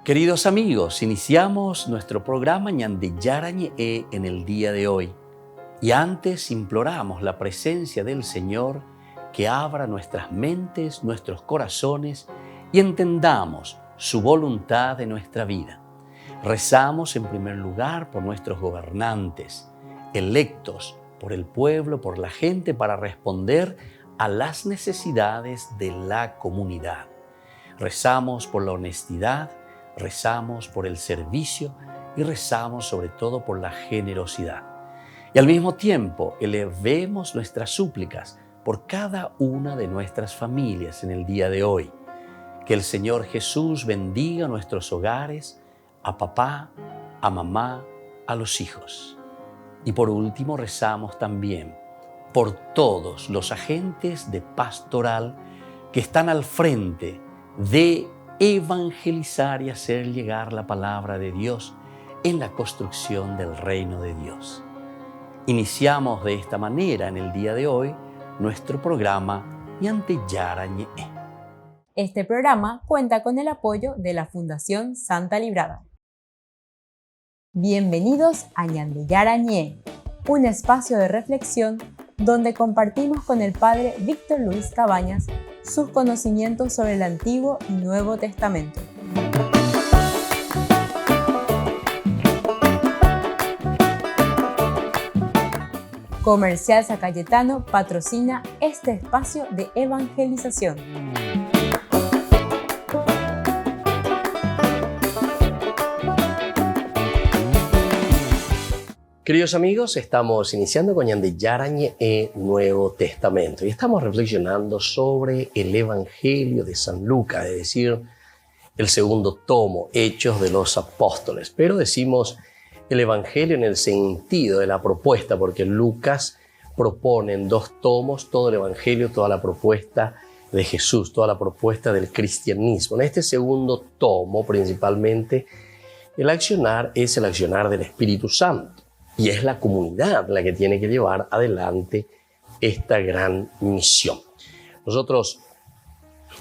Queridos amigos, iniciamos nuestro programa Ñande Yarañe en el día de hoy. Y antes imploramos la presencia del Señor que abra nuestras mentes, nuestros corazones y entendamos su voluntad en nuestra vida. Rezamos en primer lugar por nuestros gobernantes, electos por el pueblo, por la gente, para responder a las necesidades de la comunidad. Rezamos por la honestidad, rezamos por el servicio y rezamos sobre todo por la generosidad. Y al mismo tiempo elevemos nuestras súplicas por cada una de nuestras familias en el día de hoy. Que el Señor Jesús bendiga nuestros hogares, a papá, a mamá, a los hijos. Y por último rezamos también por todos los agentes de pastoral que están al frente de evangelizar y hacer llegar la palabra de Dios en la construcción del reino de Dios. Iniciamos de esta manera en el día de hoy nuestro programa Ñande Yarañe. Este programa cuenta con el apoyo de la Fundación Santa Librada. Bienvenidos a Ñande Yarañe, un espacio de reflexión donde compartimos con el Padre Víctor Luis Cabañas sus conocimientos sobre el Antiguo y Nuevo Testamento. Comercial San Cayetano patrocina este espacio de evangelización. Queridos amigos, estamos iniciando con Ñande Yarañe Nuevo Testamento y estamos reflexionando sobre el Evangelio de San Lucas, es decir, el segundo tomo, Hechos de los Apóstoles. Pero decimos el Evangelio en el sentido de la propuesta, porque Lucas propone en 2 tomos todo el Evangelio, toda la propuesta de Jesús, toda la propuesta del cristianismo. En este segundo tomo, principalmente, el accionar es el accionar del Espíritu Santo. Y es la comunidad la que tiene que llevar adelante esta gran misión. Nosotros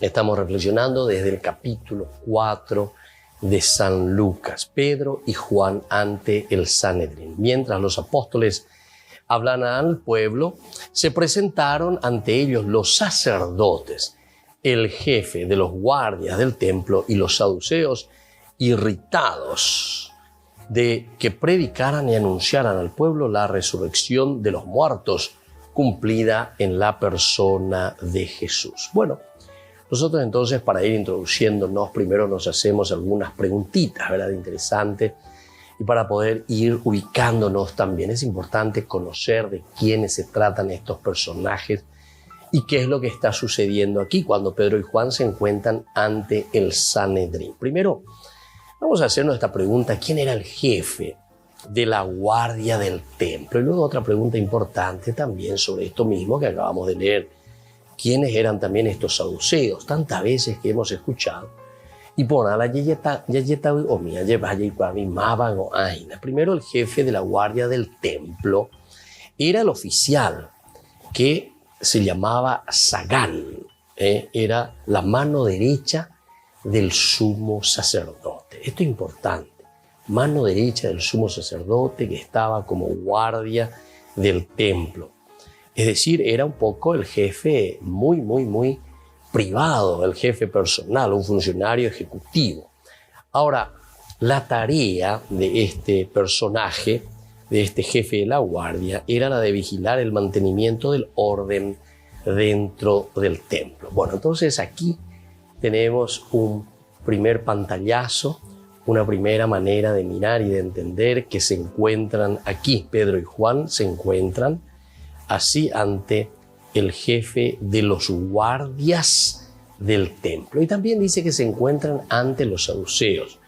estamos reflexionando desde el capítulo 4 de San Lucas, Pedro y Juan ante el Sanedrín. Mientras los apóstoles hablan al pueblo, se presentaron ante ellos los sacerdotes, el jefe de los guardias del templo y los saduceos, irritados de que predicaran y anunciaran al pueblo la resurrección de los muertos cumplida en la persona de Jesús. Bueno, nosotros entonces, para ir introduciéndonos, primero nos hacemos algunas preguntitas, ¿verdad?, interesantes, y para poder ir ubicándonos también es importante conocer de quiénes se tratan estos personajes y qué es lo que está sucediendo aquí cuando Pedro y Juan se encuentran ante el Sanedrín. Primero, vamos a hacernos esta pregunta: ¿quién era el jefe de la guardia del templo? Y luego otra pregunta importante también sobre esto mismo que acabamos de leer: ¿quiénes eran también estos saduceos? Tantas veces que hemos escuchado. Y por la primero, el jefe de la guardia del templo era el oficial que se llamaba Sagán, era la mano derecha del sumo sacerdote. Esto es importante. Mano derecha del sumo sacerdote que estaba como guardia del templo. Es decir, era un poco el jefe muy privado, el jefe personal, un funcionario ejecutivo. Ahora, la tarea de este personaje, de este jefe de la guardia, era la de vigilar el mantenimiento del orden dentro del templo. Bueno, entonces aquí tenemos un primer pantallazo, una primera manera de mirar y de entender que se encuentran aquí. Pedro y Juan se encuentran así ante el jefe de los guardias del templo. Y también dice que se encuentran ante los saduceos.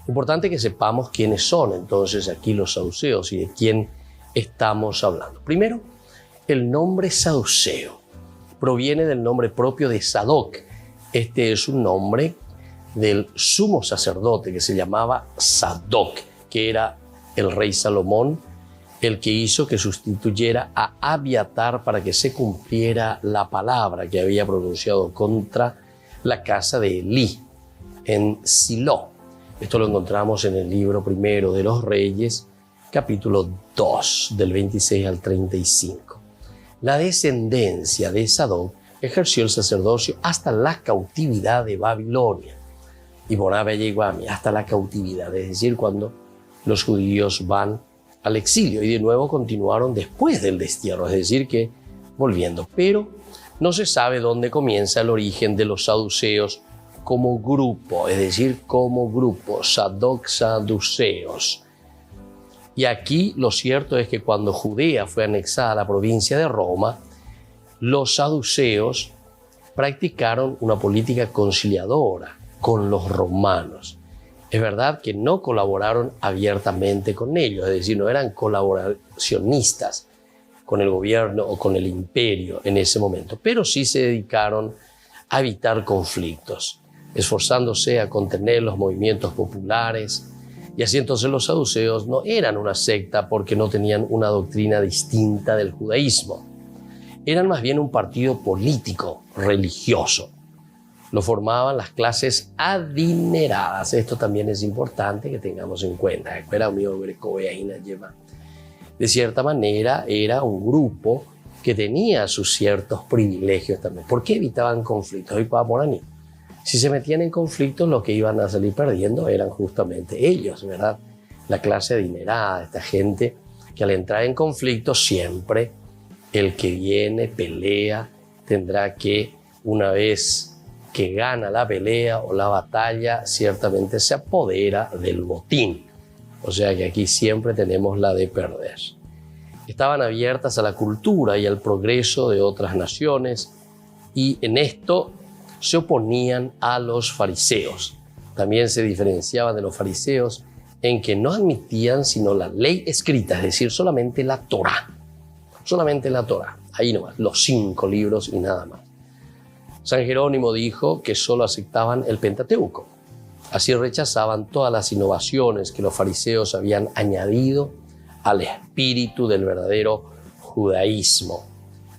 Importante que sepamos quiénes son entonces aquí los saduceos y de quién estamos hablando. Primero, el nombre saduceo proviene del nombre propio de Sadoc. Este es un nombre del sumo sacerdote que se llamaba Sadoc, que era el rey Salomón, el que hizo que sustituyera a Abiatar para que se cumpliera la palabra que había pronunciado contra la casa de Elí en Silo. Esto lo encontramos en el libro primero de los Reyes, capítulo 2, del 26 al 35. La descendencia de Sadoc ejerció el sacerdocio hasta la cautividad de Babilonia. Y Bonabe llegó a mí hasta la cautividad, es decir, cuando los judíos van al exilio, y de nuevo continuaron después del destierro, es decir, que volviendo. Pero no se sabe dónde comienza el origen de los saduceos como grupo, es decir, como grupo, Sadoc saduceos. Y aquí lo cierto es que cuando Judea fue anexada a la provincia de Roma, los saduceos practicaron una política conciliadora con los romanos. Es verdad que no colaboraron abiertamente con ellos, es decir, no eran colaboracionistas con el gobierno o con el imperio en ese momento, pero sí se dedicaron a evitar conflictos, esforzándose a contener los movimientos populares. Y así entonces los saduceos no eran una secta porque no tenían una doctrina distinta del judaísmo. Eran más bien un partido político, religioso. Lo formaban las clases adineradas. Esto también es importante que tengamos en cuenta. De cierta manera, era un grupo que tenía sus ciertos privilegios también. ¿Por qué evitaban conflictos? Hoy por ahí. Si se metían en conflictos, los que iban a salir perdiendo eran justamente ellos, ¿verdad? La clase adinerada, esta gente que al entrar en conflictos siempre el que viene, pelea, tendrá que, una vez que gana la pelea o la batalla, ciertamente se apodera del botín. O sea que aquí siempre tenemos la de perder. Estaban abiertas a la cultura y al progreso de otras naciones, y en esto se oponían a los fariseos. También se diferenciaban de los fariseos en que no admitían sino la ley escrita, es decir, solamente la Torá. Solamente la Torá, ahí nomás, los 5 libros y nada más. San Jerónimo dijo que solo aceptaban el Pentateuco. Así rechazaban todas las innovaciones que los fariseos habían añadido al espíritu del verdadero judaísmo,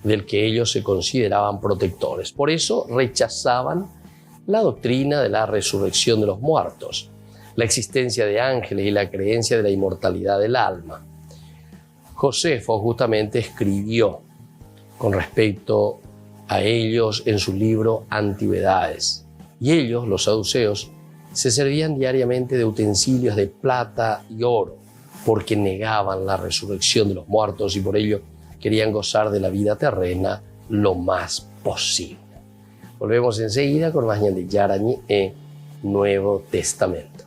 del que ellos se consideraban protectores. Por eso rechazaban la doctrina de la resurrección de los muertos, la existencia de ángeles y la creencia de la inmortalidad del alma. Josefo justamente escribió con respecto a ellos en su libro Antigüedades. Y ellos, los saduceos, se servían diariamente de utensilios de plata y oro, porque negaban la resurrección de los muertos y por ello querían gozar de la vida terrena lo más posible. Volvemos enseguida con más Ñande Yarañi en Nuevo Testamento.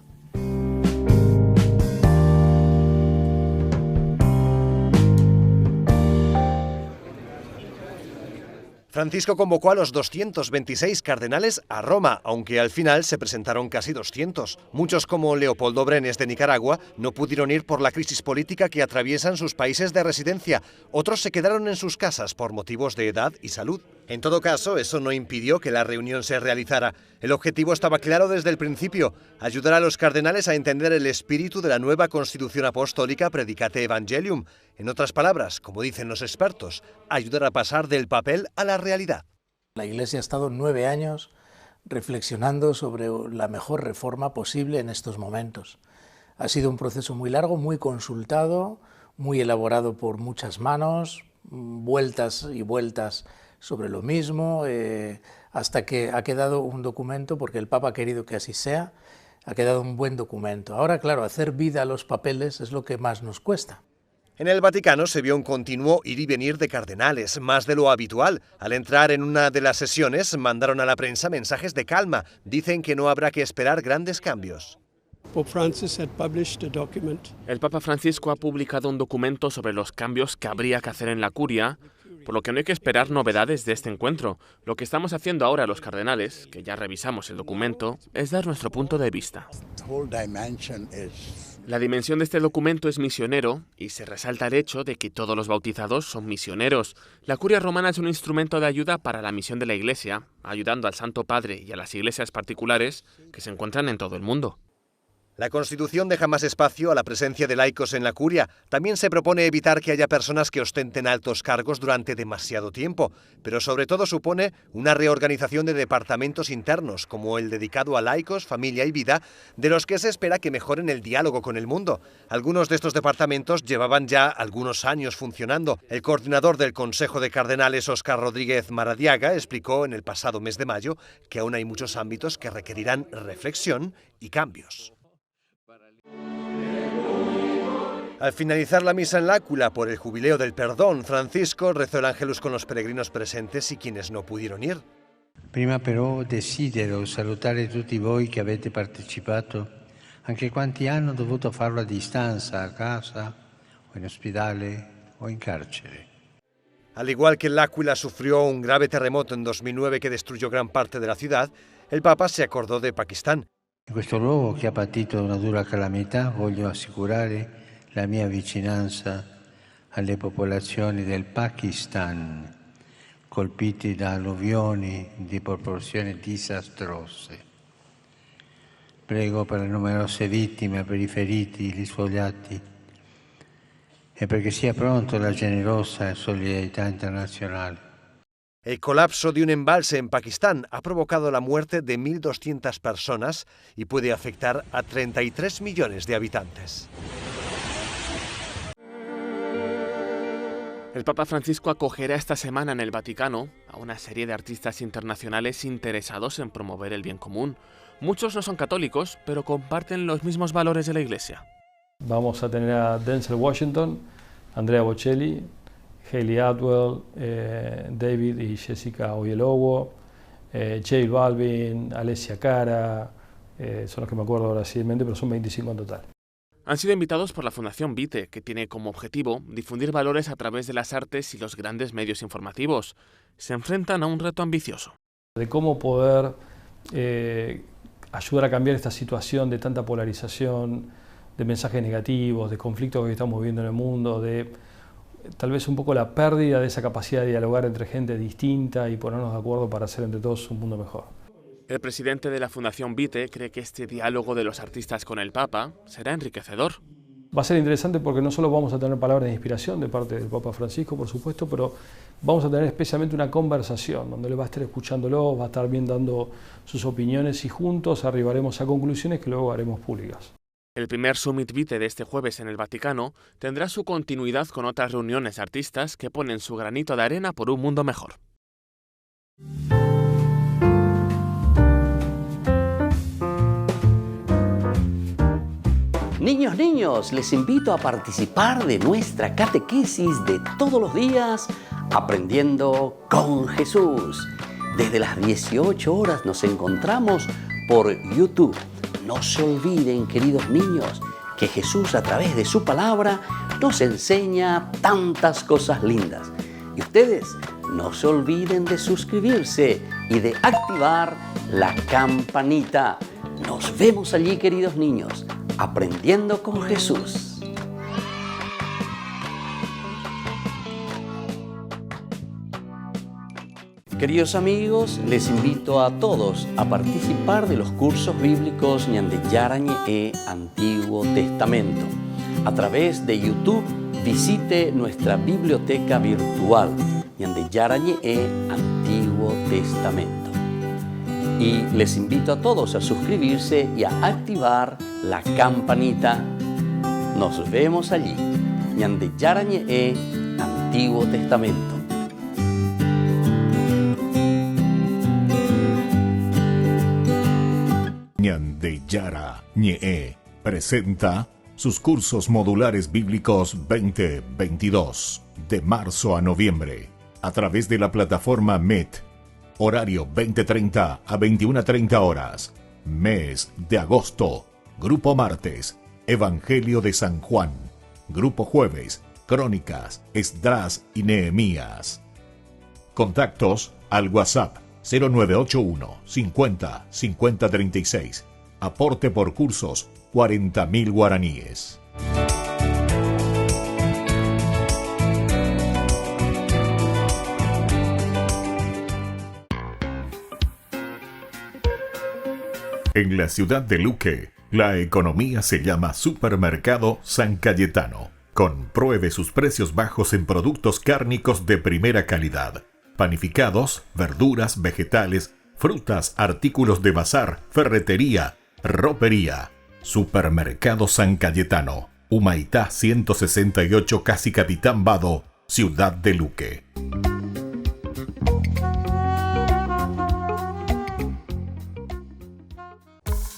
Francisco convocó a los 226 cardenales a Roma, aunque al final se presentaron casi 200. Muchos, como Leopoldo Brenes de Nicaragua, no pudieron ir por la crisis política que atraviesan sus países de residencia. Otros se quedaron en sus casas por motivos de edad y salud. En todo caso, eso no impidió que la reunión se realizara. El objetivo estaba claro desde el principio: ayudar a los cardenales a entender el espíritu de la nueva Constitución Apostólica Predicate Evangelium. En otras palabras, como dicen los expertos, ayudar a pasar del papel a la realidad. La Iglesia ha estado 9 años reflexionando sobre la mejor reforma posible en estos momentos. Ha sido un proceso muy largo, muy consultado, muy elaborado por muchas manos, vueltas y vueltas sobre lo mismo, hasta que ha quedado un documento, porque el Papa ha querido que así sea, ha quedado un buen documento. Ahora, claro, hacer vida a los papeles es lo que más nos cuesta. En el Vaticano se vio un continuo ir y venir de cardenales, más de lo habitual. Al entrar en una de las sesiones, mandaron a la prensa mensajes de calma. Dicen que no habrá que esperar grandes cambios. El Papa Francisco ha publicado un documento sobre los cambios que habría que hacer en la curia, por lo que no hay que esperar novedades de este encuentro. Lo que estamos haciendo ahora los cardenales, que ya revisamos el documento, es dar nuestro punto de vista. La dimensión de este documento es misionero y se resalta el hecho de que todos los bautizados son misioneros. La curia romana es un instrumento de ayuda para la misión de la Iglesia, ayudando al Santo Padre y a las iglesias particulares que se encuentran en todo el mundo. La Constitución deja más espacio a la presencia de laicos en la curia. También se propone evitar que haya personas que ostenten altos cargos durante demasiado tiempo, pero sobre todo supone una reorganización de departamentos internos, como el dedicado a laicos, familia y vida, de los que se espera que mejoren el diálogo con el mundo. Algunos de estos departamentos llevaban ya algunos años funcionando. El coordinador del Consejo de Cardenales, Óscar Rodríguez Maradiaga, explicó en el pasado mes de mayo que aún hay muchos ámbitos que requerirán reflexión y cambios. Al finalizar la misa en l'Aquila por el Jubileo del Perdón, Francisco rezó el Ángelus con los peregrinos presentes y quienes no pudieron ir. Prima però desidero salutare tutti voi che avete partecipato, anche quanti hanno dovuto farlo a distanza, a casa, o in ospedale, o in carcere. Al igual que l'Aquila sufrió un grave terremoto en 2009 que destruyó gran parte de la ciudad, el Papa se acordó de Pakistán. In questo luogo che ha patito una dura calamità voglio assicurare la mia vicinanza alle popolazioni del Pakistan, colpiti da alluvioni di proporzioni disastrose. Prego per le numerose vittime, per i feriti, gli sfogliati e perché sia pronta la generosa solidarietà internazionale. El colapso de un embalse en Pakistán ha provocado la muerte de 1.200 personas y puede afectar a 33 millones de habitantes. El Papa Francisco acogerá esta semana en el Vaticano a una serie de artistas internacionales interesados en promover el bien común. Muchos no son católicos, pero comparten los mismos valores de la Iglesia. Vamos a tener a Denzel Washington, Andrea Bocelli, Hayley Atwell, David y Jessica Oyelowo, J Balvin, Alessia Cara, son los que me acuerdo ahora recientemente, pero son 25 en total. Han sido invitados por la Fundación Vite, que tiene como objetivo difundir valores a través de las artes y los grandes medios informativos. Se enfrentan a un reto ambicioso. De cómo poder ayudar a cambiar esta situación de tanta polarización, de mensajes negativos, de conflictos que estamos viviendo en el mundo, de tal vez un poco la pérdida de esa capacidad de dialogar entre gente distinta y ponernos de acuerdo para hacer entre todos un mundo mejor. El presidente de la Fundación Vite cree que este diálogo de los artistas con el Papa será enriquecedor. Va a ser interesante porque no solo vamos a tener palabras de inspiración de parte del Papa Francisco, por supuesto, pero vamos a tener especialmente una conversación donde él va a estar escuchándolo, va a estar bien dando sus opiniones y juntos arribaremos a conclusiones que luego haremos públicas. El primer Summit Vite de este jueves en el Vaticano tendrá su continuidad con otras reuniones de artistas que ponen su granito de arena por un mundo mejor. Niños, les invito a participar de nuestra catequesis de todos los días, Aprendiendo con Jesús. Desde las 18 horas nos encontramos por YouTube. No se olviden, queridos niños, que Jesús a través de su palabra nos enseña tantas cosas lindas. Y ustedes no se olviden de suscribirse y de activar la campanita. Nos vemos allí, queridos niños, aprendiendo con Jesús. Queridos amigos, les invito a todos a participar de los cursos bíblicos Ñande Yarañe e Antiguo Testamento. A través de YouTube, visite nuestra biblioteca virtual Ñande Yarañe e Antiguo Testamento. Y les invito a todos a suscribirse y a activar la campanita. Nos vemos allí. Ñande Yarañe e Antiguo Testamento. Ñande Yarañe presenta sus cursos modulares bíblicos 2022 de marzo a noviembre a través de la plataforma Meet. Horario 20:30 a 21:30 horas. Mes de agosto. Grupo martes, Evangelio de San Juan. Grupo jueves, Crónicas, Esdras y Nehemías. Contactos al WhatsApp 0981 50 50 36. Aporte por cursos 40.000 guaraníes. En la ciudad de Luque, La economía se llama Supermercado San Cayetano. Compruebe sus precios bajos en productos cárnicos de primera calidad. Panificados, verduras, vegetales, frutas, artículos de bazar, ferretería, ropería. Supermercado San Cayetano. Humaitá 168, Casi Capitán Vado, Ciudad de Luque.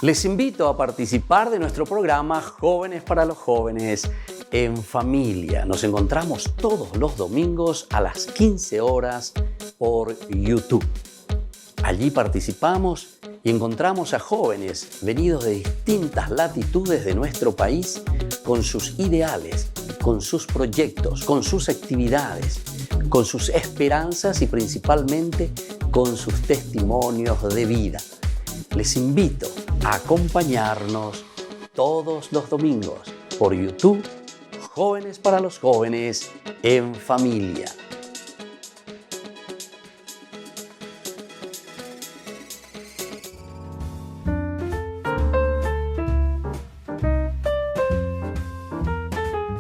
Les invito a participar de nuestro programa Jóvenes para los Jóvenes en Familia. Nos encontramos todos los domingos a las 15 horas por YouTube. Allí participamos y encontramos a jóvenes venidos de distintas latitudes de nuestro país con sus ideales, con sus proyectos, con sus actividades, con sus esperanzas y principalmente con sus testimonios de vida. Les invito a acompañarnos todos los domingos por YouTube, Jóvenes para los Jóvenes en Familia.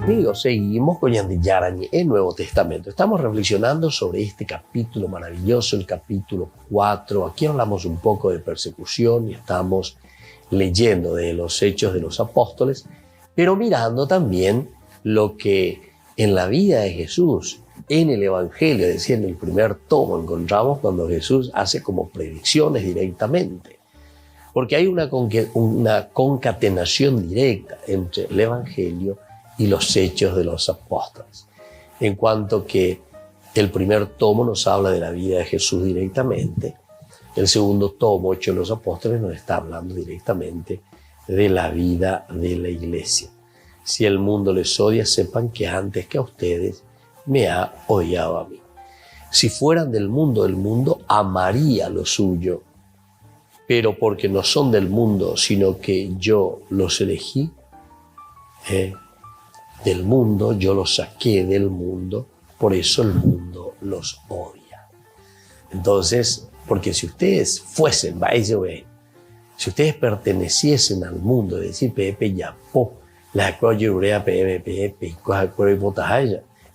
Amigos, seguimos con Ñande Yarañe, el Nuevo Testamento. Estamos reflexionando sobre este capítulo maravilloso, el capítulo 4. Aquí hablamos un poco de persecución y estamos leyendo de los Hechos de los Apóstoles, pero mirando también lo que en la vida de Jesús, en el Evangelio, es decir, en el primer tomo, encontramos cuando Jesús hace como predicciones directamente. Porque hay una concatenación directa entre el Evangelio y los Hechos de los Apóstoles. En cuanto que el primer tomo nos habla de la vida de Jesús directamente, el segundo tomo, Hechos de los Apóstoles, nos está hablando directamente de la vida de la iglesia. Si el mundo les odia, sepan que antes que a ustedes me ha odiado a mí. Si fueran del mundo amaría lo suyo, pero porque no son del mundo, sino que yo los elegí, del mundo, yo los saqué del mundo, por eso el mundo los odia. Entonces, porque si ustedes fuesen, si ustedes perteneciesen al mundo, es decir,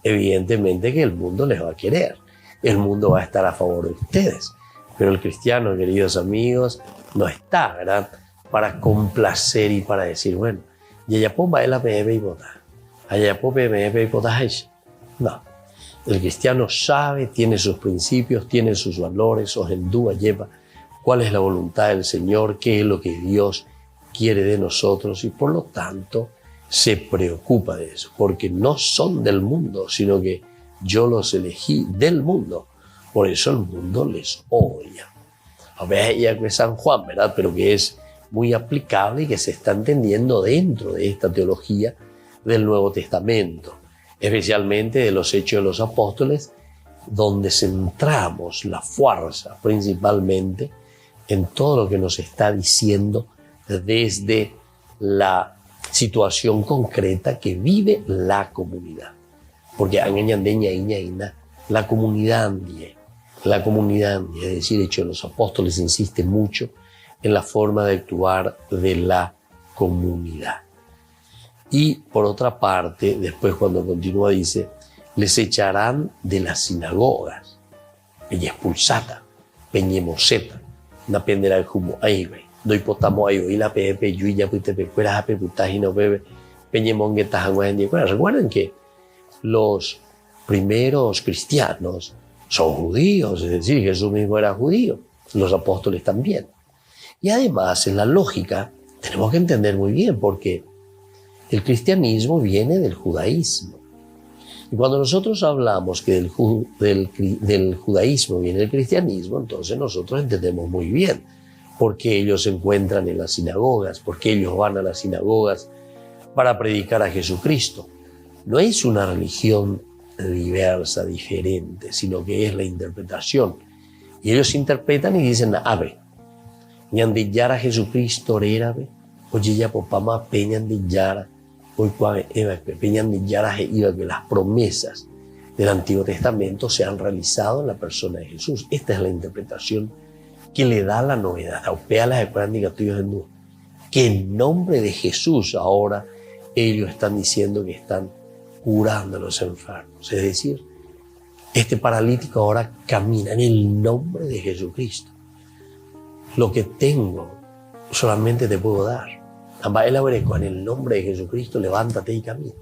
evidentemente que el mundo les va a querer, el mundo va a estar a favor de ustedes, pero el cristiano, queridos amigos, no está, ¿verdad?, para complacer y para decir, bueno, no, el cristiano sabe, tiene sus principios, tiene sus valores, lleva cuál es la voluntad del Señor, qué es lo que Dios quiere de nosotros y por lo tanto se preocupa de eso, porque no son del mundo, sino que yo los elegí del mundo, por eso el mundo les odia. A ver, ya que es San Juan, ¿verdad?, pero que es muy aplicable y que se está entendiendo dentro de esta teología del Nuevo Testamento, especialmente de los Hechos de los Apóstoles, donde centramos la fuerza principalmente en todo lo que nos está diciendo desde la situación concreta que vive la comunidad. Porque la comunidad, es decir, Hechos de los Apóstoles insiste mucho en la forma de actuar de la comunidad. Y por otra parte, después cuando continúa dice, les echarán de las sinagogas, y expulsata, peñemoseta, na pendera el humo, ahí ve, doy potamo ahí, y la pepe, yuya, puite pecueras, ape, putas y no bebe, peñemonguetas, anguajendicueras. Recuerden que los primeros cristianos son judíos, es decir, Jesús mismo era judío, los apóstoles también. Y además, en la lógica, tenemos que entender muy bien, porque el cristianismo viene del judaísmo. Y cuando nosotros hablamos que del judaísmo viene el cristianismo, entonces nosotros entendemos muy bien por qué ellos se encuentran en las sinagogas, por qué ellos van a las sinagogas para predicar a Jesucristo. No es una religión diversa, diferente, sino que es la interpretación. Y ellos interpretan y dicen, ave, ñandillara Jesucristo rérabe, oye ya popama peñandillara, hoy peñandillara iba que las promesas del Antiguo Testamento se han realizado en la persona de Jesús. Esta es la interpretación que le da la novedad. Aupea las escuelas tuyos en que en nombre de Jesús ahora ellos están diciendo que están curando a los enfermos. Es decir, este paralítico ahora camina en el nombre de Jesucristo. Lo que tengo solamente te puedo dar. En el nombre de Jesucristo, levántate y camina.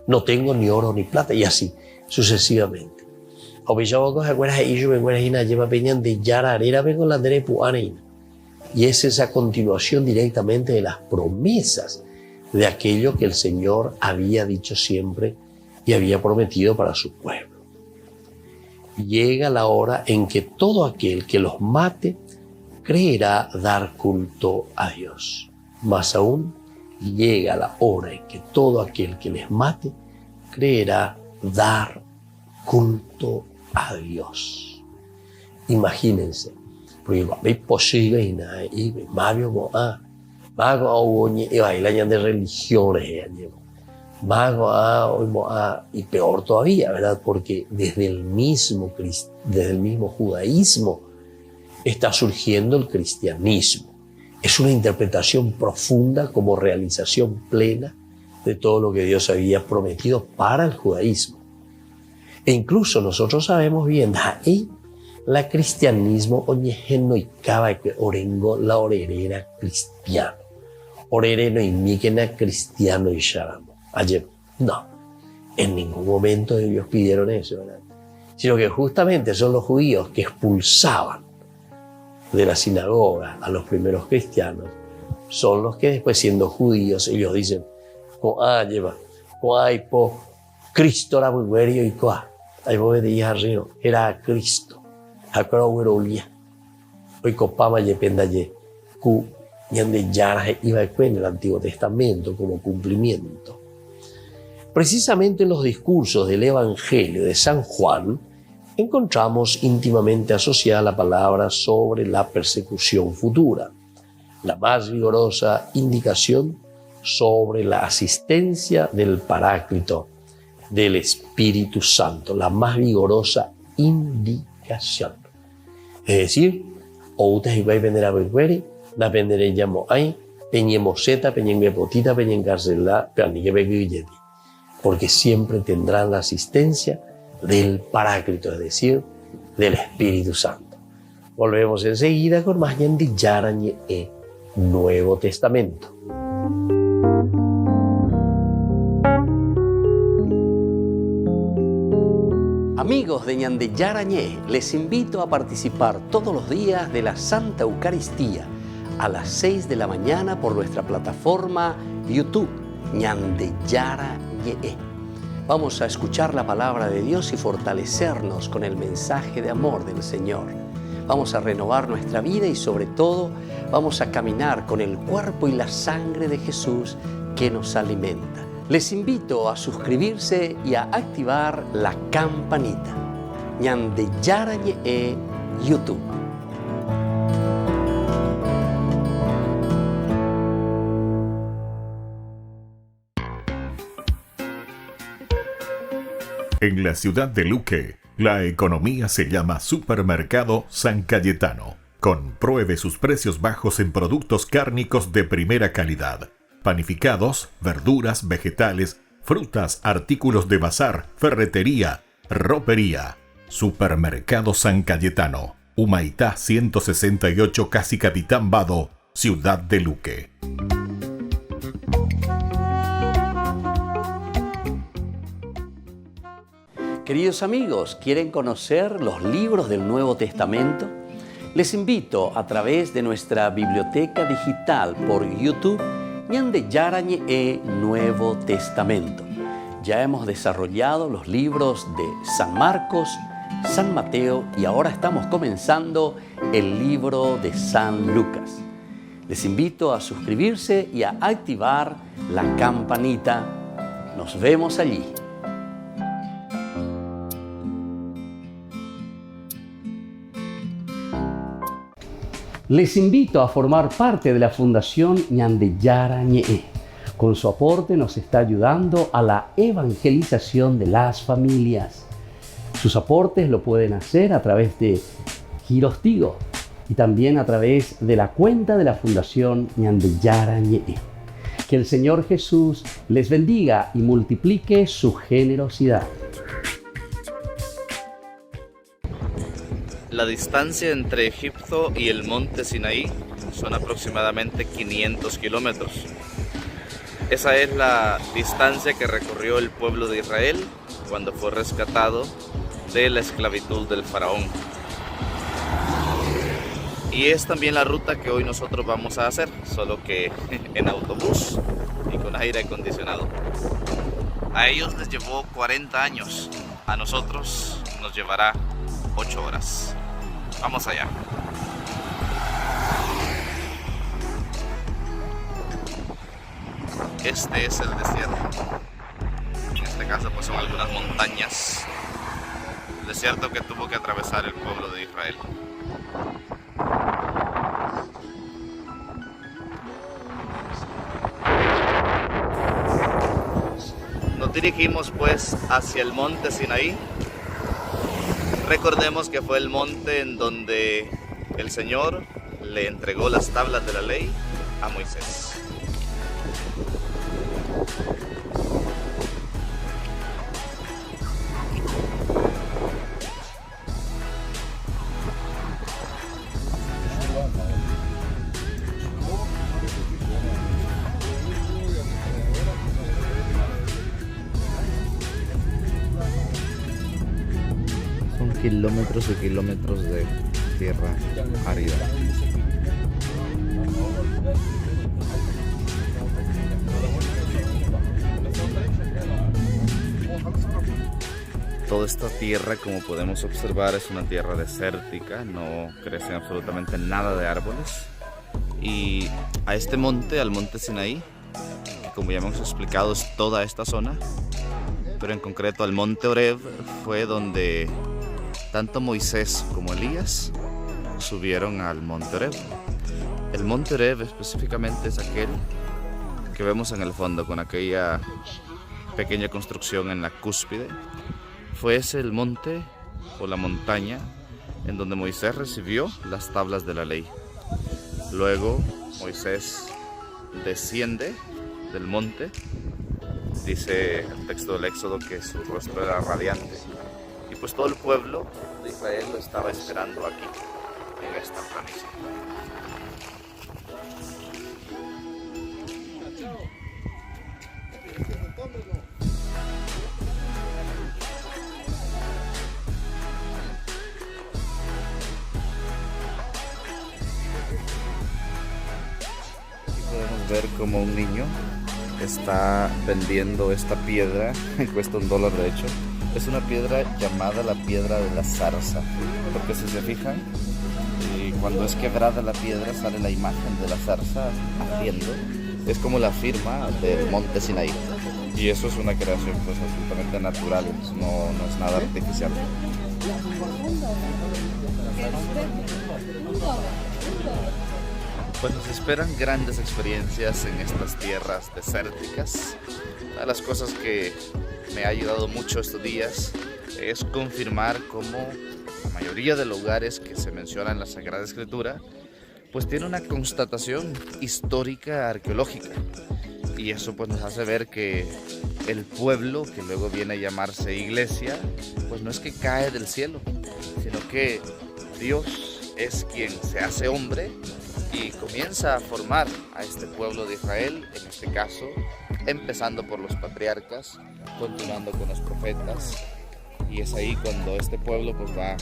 No tengo ni oro ni plata, y así sucesivamente. Y es esa continuación directamente de las promesas de aquello que el Señor había dicho siempre y había prometido para su pueblo. Llega la hora en que todo aquel que los mate creerá dar culto a Dios. Más aún, llega la hora en que todo aquel que les mate creerá dar culto a Dios. Imagínense, porque hay posibles y de religiones y peor todavía, ¿verdad? Porque desde el mismo judaísmo está surgiendo el cristianismo. Es una interpretación profunda como realización plena de todo lo que Dios había prometido para el judaísmo. E incluso nosotros sabemos bien, la cristianismo oñejeno y cava que orengo la orerera cristiano. Orereno y míquena cristiano y sharamo. Ayer, no, en ningún momento ellos pidieron eso, ¿verdad? Sino que justamente son los judíos que expulsaban de la sinagoga a los primeros cristianos, son los que después, siendo judíos, ellos dicen, Cristo era muy bueno y era Cristo. Hoy copama yependaye ku ñande yara iba en el Antiguo Testamento como cumplimiento. Precisamente en los discursos del Evangelio de San Juan encontramos íntimamente asociada la palabra sobre la persecución futura, la más vigorosa indicación sobre la asistencia del Paráclito, del Espíritu Santo, la más vigorosa indicación. Es decir, outas y vender a beber, la venderé llamo ahí, peñemoseta, peñenguepotita, peñencarcelá, peñenguepotita, porque siempre tendrán la asistencia del Paráclito, es decir, del Espíritu Santo. Volvemos enseguida con más Ñandi Yarañe Nuevo Testamento. Amigos de Ñande Yarañé, les invito a participar todos los días de la Santa Eucaristía a las 6 de la mañana por nuestra plataforma YouTube Ñande Yarañé. Vamos a escuchar la palabra de Dios y fortalecernos con el mensaje de amor del Señor. Vamos a renovar nuestra vida y sobre todo vamos a caminar con el cuerpo y la sangre de Jesús que nos alimenta. Les invito a suscribirse y a activar la campanita. Ñande Yarañe YouTube. En la ciudad de Luque, la economía se llama Supermercado San Cayetano. Compruebe sus precios bajos en productos cárnicos de primera calidad. Panificados, verduras, vegetales, frutas, artículos de bazar, ferretería, ropería. Supermercado San Cayetano, Humaitá 168, Casi Capitán Vado, ciudad de Luque. Queridos amigos, ¿quieren conocer los libros del Nuevo Testamento? Les invito a través de nuestra biblioteca digital por YouTube Ñande Yarañe Nuevo Testamento. Ya hemos desarrollado los libros de San Marcos, San Mateo y ahora estamos comenzando el libro de San Lucas. Les invito a suscribirse y a activar la campanita. Nos vemos allí. Les invito a formar parte de la Fundación Ñande Yarañe. Con su aporte nos está ayudando a la evangelización de las familias. Sus aportes lo pueden hacer a través de Giros Tigo y también a través de la cuenta de la Fundación Ñandeyara-Ñe. Que el Señor Jesús les bendiga y multiplique su generosidad. La distancia entre Egipto y el monte Sinaí son aproximadamente 500 kilómetros. Esa es la distancia que recorrió el pueblo de Israel cuando fue rescatado de la esclavitud del faraón. Y es también la ruta que hoy nosotros vamos a hacer, solo que en autobús y con aire acondicionado. A ellos les llevó 40 años, a nosotros nos llevará 8 horas. Vamos allá. Este es el desierto. En este caso pues son algunas montañas. El desierto que tuvo que atravesar el pueblo de Israel. Nos dirigimos pues hacia el monte Sinaí. Recordemos que fue el monte en donde el Señor le entregó las tablas de la ley a Moisés. Kilómetros y kilómetros de tierra árida. Toda esta tierra, como podemos observar, es una tierra desértica, no crece absolutamente nada de árboles. Y a este monte, al monte Sinaí, que como ya hemos explicado es toda esta zona, pero en concreto al monte Horeb fue donde tanto Moisés como Elías subieron al monte Horeb. El monte Horeb específicamente es aquel que vemos en el fondo con aquella pequeña construcción en la cúspide. Fue ese el monte o la montaña en donde Moisés recibió las tablas de la ley. Luego Moisés desciende del monte. Dice el texto del Éxodo que su rostro era radiante. Y pues todo el pueblo de Israel lo estaba esperando aquí, en esta planicie. Aquí podemos ver como un niño está vendiendo esta piedra, cuesta $1 de hecho. Es una piedra llamada la piedra de la zarza, porque si se fijan, cuando es quebrada la piedra sale la imagen de la zarza ardiendo. Es como la firma del monte Sinaí. Y eso es una creación pues absolutamente natural, no es nada artificial. Pues nos esperan grandes experiencias en estas tierras desérticas. Una de las cosas que me ha ayudado mucho estos días es confirmar cómo la mayoría de lugares que se mencionan en la Sagrada Escritura pues tiene una constatación histórica arqueológica, y eso pues nos hace ver que el pueblo, que luego viene a llamarse iglesia, pues no es que cae del cielo, sino que Dios es quien se hace hombre y comienza a formar a este pueblo de Israel, en este caso empezando por los patriarcas, continuando con los profetas, y es ahí cuando este pueblo pues va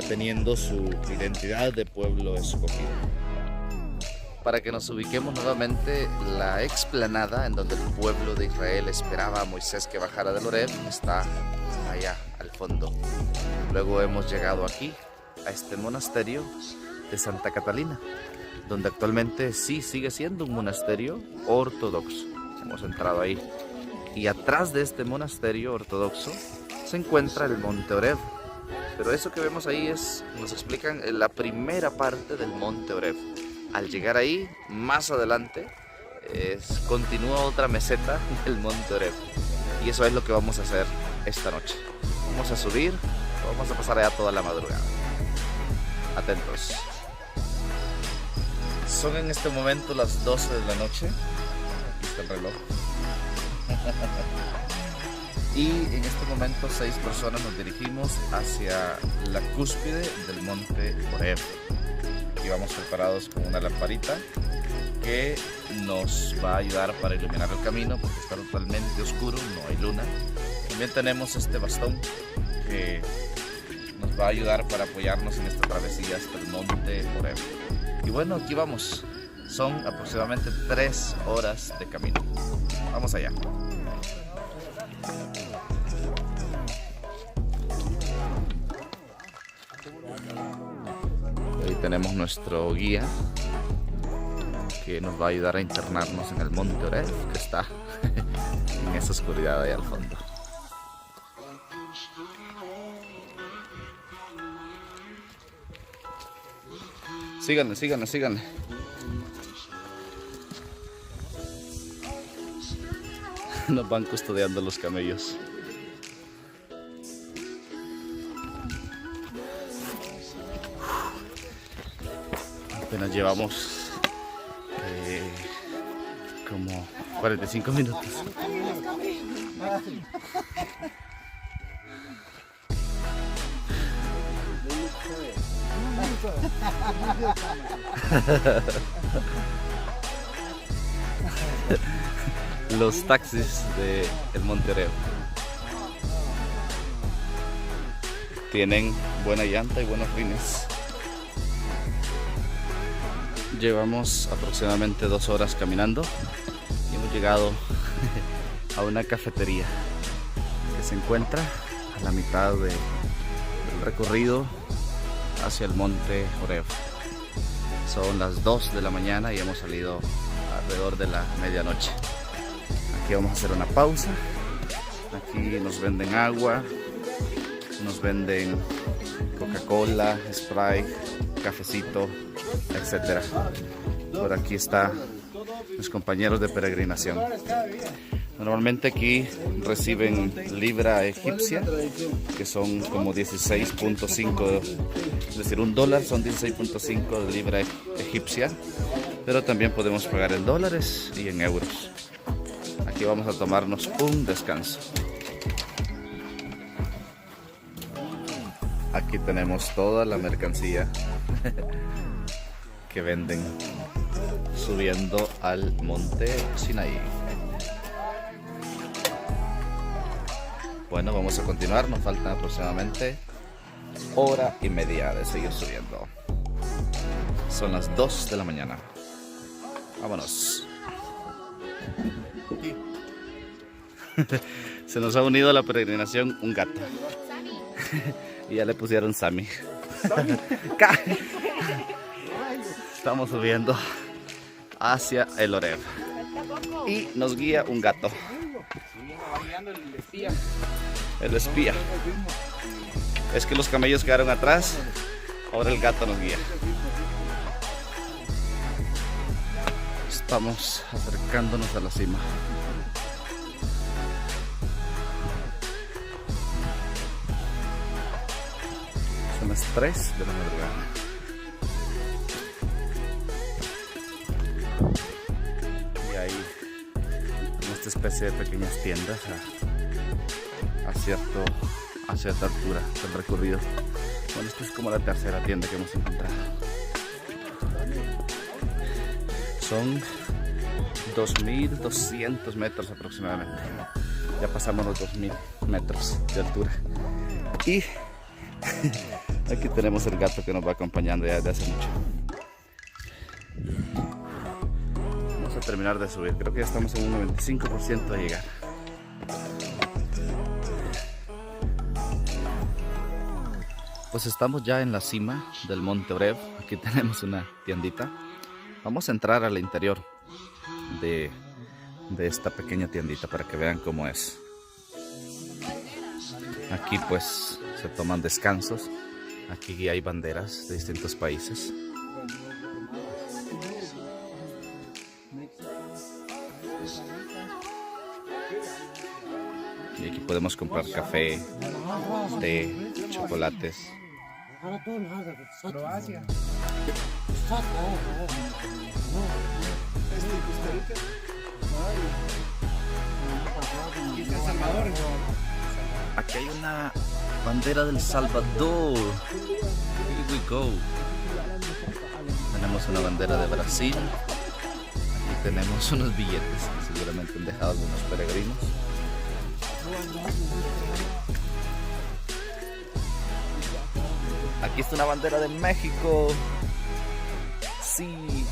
teniendo su identidad de pueblo escogido. Para que nos ubiquemos nuevamente, la explanada en donde el pueblo de Israel esperaba a Moisés que bajara del Horeb está allá al fondo. Luego hemos llegado aquí, a este monasterio de Santa Catalina, donde actualmente sí sigue siendo un monasterio ortodoxo. Hemos entrado ahí. Y atrás de este monasterio ortodoxo se encuentra el monte Horeb. Pero eso que vemos ahí nos explican, la primera parte del monte Horeb. Al llegar ahí, más adelante, continúa otra meseta del monte Horeb. Y eso es lo que vamos a hacer esta noche. Vamos a subir, vamos a pasar allá toda la madrugada. Atentos. Son en este momento las 12 de la noche. Aquí está el reloj. Y en este momento 6 personas nos dirigimos hacia la cúspide del monte Horeb. Y vamos preparados con una lamparita que nos va a ayudar para iluminar el camino porque está totalmente oscuro, no hay luna. También tenemos este bastón que nos va a ayudar para apoyarnos en esta travesía hasta el monte Horeb. Y bueno, aquí vamos. Son aproximadamente 3 horas de camino. Vamos allá. Ahí tenemos nuestro guía que nos va a ayudar a internarnos en el monte Horeb, que está en esa oscuridad ahí al fondo. Síganle, síganle, síganle. Nos van custodiando los camellos. Apenas llevamos como 45 minutos. Los taxis de el Monte Horeb tienen buena llanta y buenos rines. Llevamos aproximadamente 2 horas caminando y hemos llegado a una cafetería que se encuentra a la mitad del recorrido hacia el monte Horeb. Son las 2 de la mañana y hemos salido alrededor de la medianoche. Aquí vamos a hacer una pausa. Aquí nos venden agua, nos venden Coca-Cola, Sprite, cafecito, etc. Por aquí están los compañeros de peregrinación. Normalmente aquí reciben libra egipcia, que son como 16.5, es decir, $1 son 16.5 de libra egipcia, pero también podemos pagar en dólares y en euros. Aquí vamos a tomarnos un descanso. Aquí tenemos toda la mercancía que venden subiendo al monte Sinaí. Bueno, vamos a continuar, nos faltan aproximadamente 1 hora y media de seguir subiendo. Son las 2 de la mañana. Vámonos. Se nos ha unido a la peregrinación un gato. Y ya le pusieron Sammy. Estamos subiendo hacia el Horeb. Y nos guía un gato. El espía. Es que los camellos quedaron atrás. Ahora el gato nos guía. Estamos acercándonos a la cima. Son las 3 de la madrugada. Y hay esta especie de pequeñas tiendas a cierta altura del recorrido. Bueno, esta es como la tercera tienda que hemos encontrado. Son 2.200 metros aproximadamente. Ya pasamos los 2.000 metros de altura. Y aquí tenemos el gato que nos va acompañando ya desde hace mucho. Vamos a terminar de subir. Creo que ya estamos en un 95% de llegar. Pues estamos ya en la cima del monte Horeb. Aquí tenemos una tiendita. Vamos a entrar al interior de esta pequeña tiendita para que vean cómo es. Aquí pues se toman descansos. Aquí hay banderas de distintos países. Y aquí podemos comprar café, té, chocolates, Croacia. ¿Y El Salvador? Aquí hay una bandera del Salvador. Here we go. Tenemos una bandera de Brasil. Aquí tenemos unos billetes que seguramente han dejado algunos peregrinos. Aquí está una bandera de México. Sí.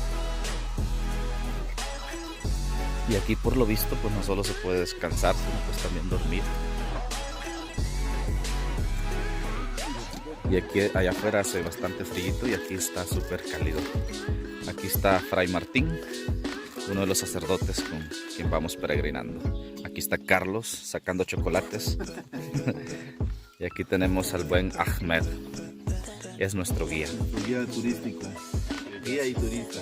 Y aquí por lo visto pues no solo se puede descansar, sino pues también dormir. Y aquí allá afuera hace bastante frío y aquí está súper cálido. Aquí está Fray Martín, uno de los sacerdotes con quien vamos peregrinando. Aquí está Carlos sacando chocolates. Y aquí tenemos al buen Ahmed. Es nuestro guía. Guía turístico. Guía y turista.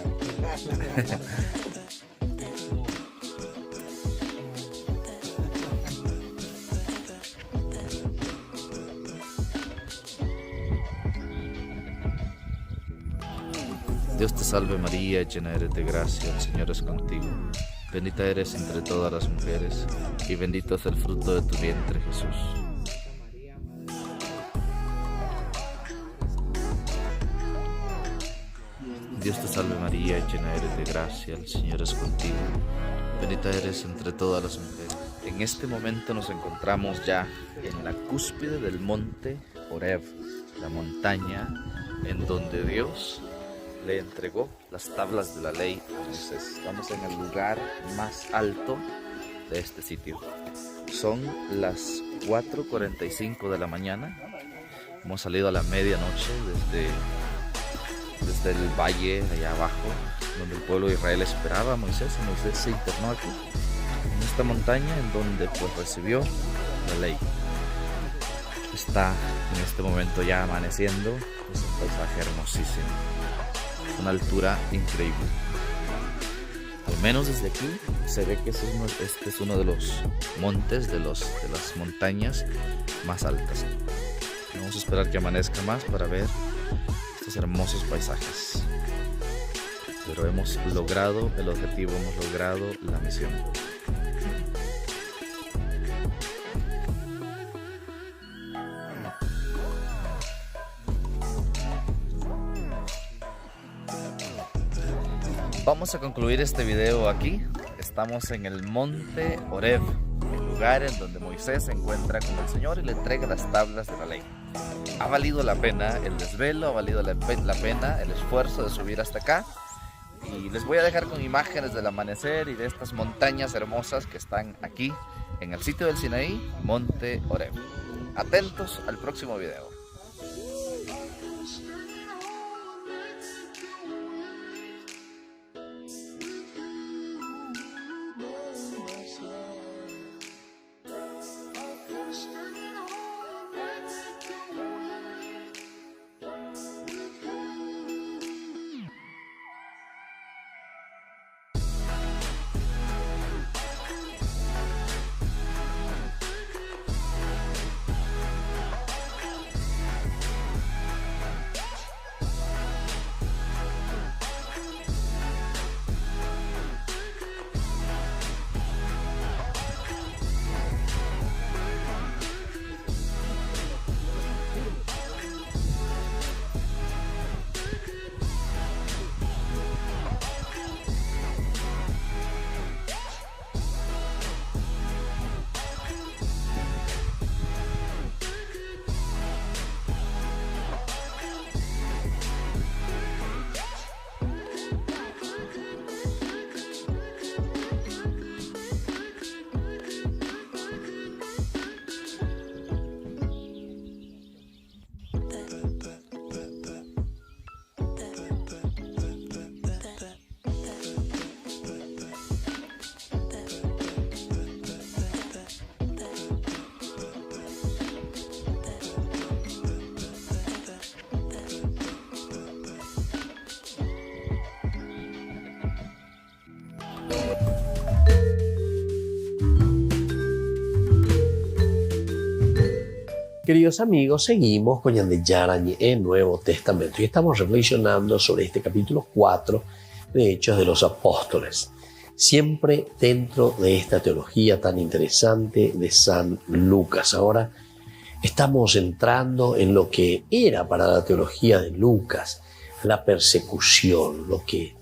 Dios te salve María, llena eres de gracia, el Señor es contigo. Bendita eres entre todas las mujeres, y bendito es el fruto de tu vientre, Jesús. Dios te salve María, llena eres de gracia, el Señor es contigo. Bendita eres entre todas las mujeres. En este momento nos encontramos ya en la cúspide del monte Horeb, la montaña en donde Dios le entregó las tablas de la ley a Moisés. Estamos en el lugar más alto de este sitio. Son las 4:45 de la mañana. Hemos salido a la medianoche desde el valle allá abajo, donde el pueblo de Israel esperaba a Moisés. Y Moisés se internó aquí, en esta montaña, en donde pues recibió la ley. Está en este momento ya amaneciendo. Es un paisaje hermosísimo. Una altura increíble. Al menos desde aquí se ve que este es uno de los montes, de las montañas más altas. Vamos a esperar que amanezca más para ver estos hermosos paisajes. Pero hemos logrado el objetivo, hemos logrado la misión. Vamos a concluir este video aquí. Estamos en el monte Horeb, el lugar en donde Moisés se encuentra con el Señor y le entrega las tablas de la ley. Ha valido la pena el desvelo, ha valido la pena el esfuerzo de subir hasta acá. Y les voy a dejar con imágenes del amanecer y de estas montañas hermosas que están aquí en el sitio del Sinaí, monte Horeb. Atentos al próximo video. Queridos amigos, seguimos con Ñande Yarañe en Nuevo Testamento y estamos reflexionando sobre este capítulo 4 de Hechos de los Apóstoles, siempre dentro de esta teología tan interesante de San Lucas. Ahora estamos entrando en lo que era para la teología de Lucas la persecución, lo que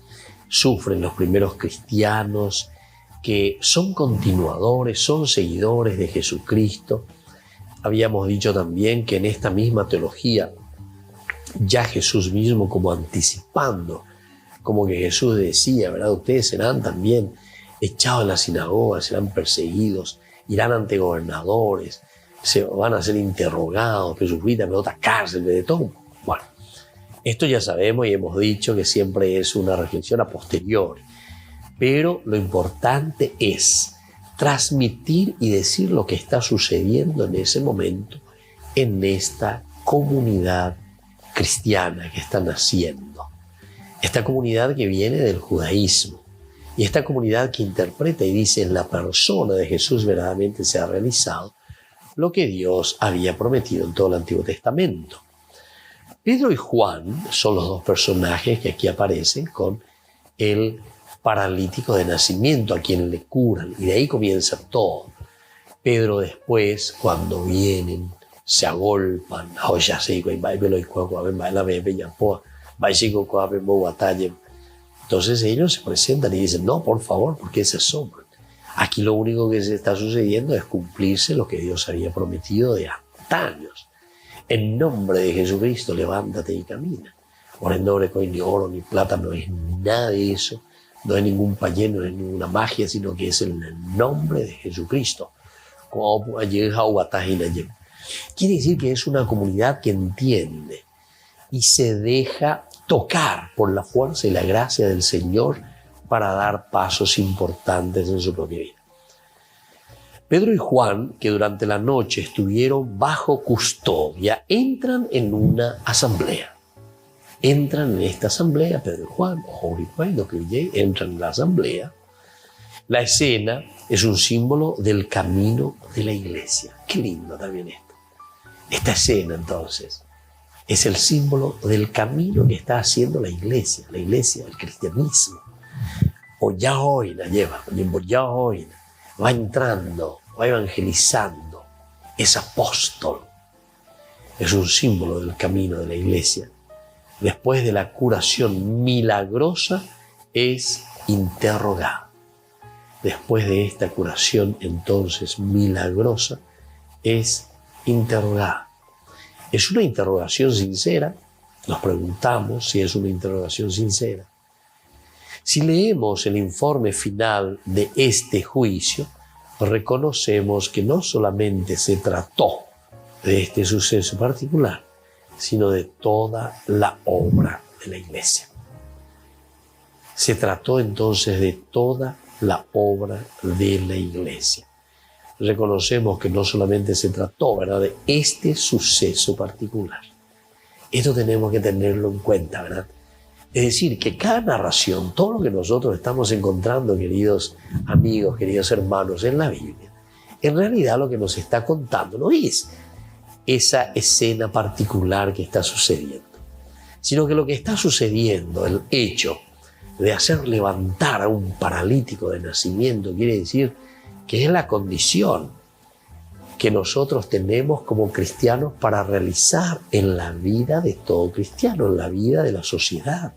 sufren los primeros cristianos que son continuadores, son seguidores de Jesucristo. Habíamos dicho también que en esta misma teología, ya Jesús mismo como anticipando, como que Jesús decía, ¿verdad? Ustedes serán también echados en las sinagogas, serán perseguidos, irán ante gobernadores, se van a ser interrogados, Jesucristo en otra cárcel, de todo. Bueno, esto ya sabemos y hemos dicho que siempre es una reflexión a posteriori, pero lo importante es transmitir y decir lo que está sucediendo en ese momento en esta comunidad cristiana que está naciendo. Esta comunidad que viene del judaísmo y esta comunidad que interpreta y dice en la persona de Jesús verdaderamente se ha realizado lo que Dios había prometido en todo el Antiguo Testamento. Pedro y Juan son los dos personajes que aquí aparecen con el paralítico de nacimiento a quien le curan, y de ahí comienza todo. Pedro después, cuando vienen, se agolpan, entonces ellos se presentan y dicen, no, por favor, ¿por qué se asombran? Aquí lo único que se está sucediendo es cumplirse lo que Dios había prometido de antaños. En nombre de Jesucristo, levántate y camina. Por el nombre de ni oro ni plata, no es nada de eso. No es ningún pañuelo, no es ninguna magia, sino que es en el nombre de Jesucristo. Quiere decir que es una comunidad que entiende y se deja tocar por la fuerza y la gracia del Señor para dar pasos importantes en su propia vida. Pedro y Juan, que durante la noche estuvieron bajo custodia, entran en una asamblea. Entran en esta asamblea, Pedro y Juan, entran en la asamblea. La escena es un símbolo del camino de la iglesia. Qué lindo también esto. Esta escena entonces es el símbolo del camino que está haciendo la iglesia, el cristianismo. Va entrando, va evangelizando, es apóstol. Es un símbolo del camino de la iglesia. Después de la curación milagrosa, es interrogado. Después de esta curación, entonces, milagrosa, es interrogado. Es una interrogación sincera. Nos preguntamos si es una interrogación sincera. Si leemos el informe final de este juicio, reconocemos que no solamente se trató de este suceso particular, sino de toda la obra de la iglesia. Se trató entonces de toda la obra de la iglesia. Reconocemos que no solamente se trató, ¿verdad?, de este suceso particular. Esto tenemos que tenerlo en cuenta, ¿verdad? Es decir, que cada narración, todo lo que nosotros estamos encontrando, queridos amigos, queridos hermanos, en la Biblia, en realidad lo que nos está contando no es esa escena particular que está sucediendo, sino que lo que está sucediendo, el hecho de hacer levantar a un paralítico de nacimiento, quiere decir que es la condición que nosotros tenemos como cristianos para realizar en la vida de todo cristiano, en la vida de la sociedad,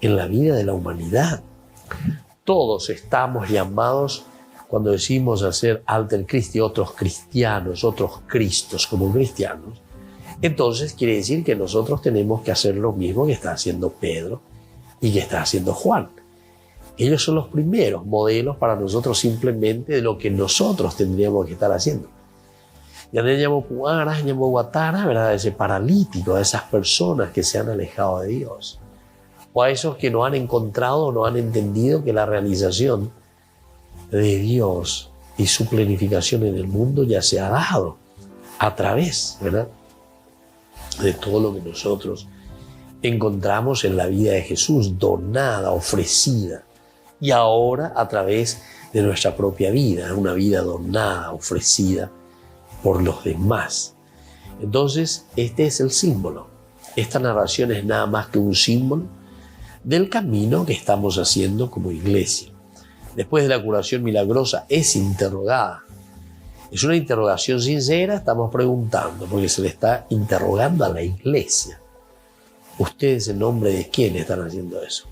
en la vida de la humanidad. Todos estamos llamados, cuando decimos hacer alter Christi, otros cristianos, otros Cristos como cristianos, entonces quiere decir que nosotros tenemos que hacer lo mismo que está haciendo Pedro y que está haciendo Juan. Ellos son los primeros modelos para nosotros simplemente de lo que nosotros tendríamos que estar haciendo. Ya le llamó Puara, llamó Guatara, ¿verdad? Ese paralítico, a esas personas que se han alejado de Dios. O a esos que no han encontrado o no han entendido que la realización de Dios y su planificación en el mundo ya se ha dado a través, ¿verdad?, de todo lo que nosotros encontramos en la vida de Jesús, donada, ofrecida, y ahora a través de nuestra propia vida, una vida donada, ofrecida por los demás. Entonces, este es el símbolo. Esta narración es nada más que un símbolo del camino que estamos haciendo como iglesia. Después de la curación milagrosa es interrogada. Es una interrogación sincera, estamos preguntando, porque se le está interrogando a la iglesia. ¿Ustedes en nombre de quién están haciendo eso?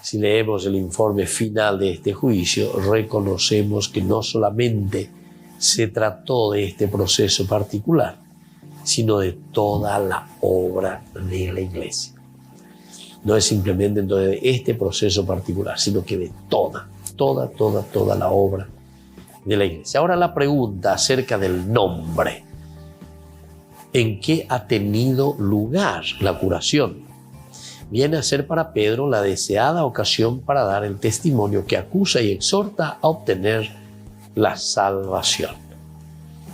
Si leemos el informe final de este juicio, reconocemos que no solamente se trató de este proceso particular, sino de toda la obra de la iglesia. No es simplemente entonces de este proceso particular, sino que de toda la obra de la iglesia. Ahora la pregunta acerca del nombre. ¿En qué ha tenido lugar la curación? Viene a ser para Pedro la deseada ocasión para dar el testimonio que acusa y exhorta a obtener la salvación.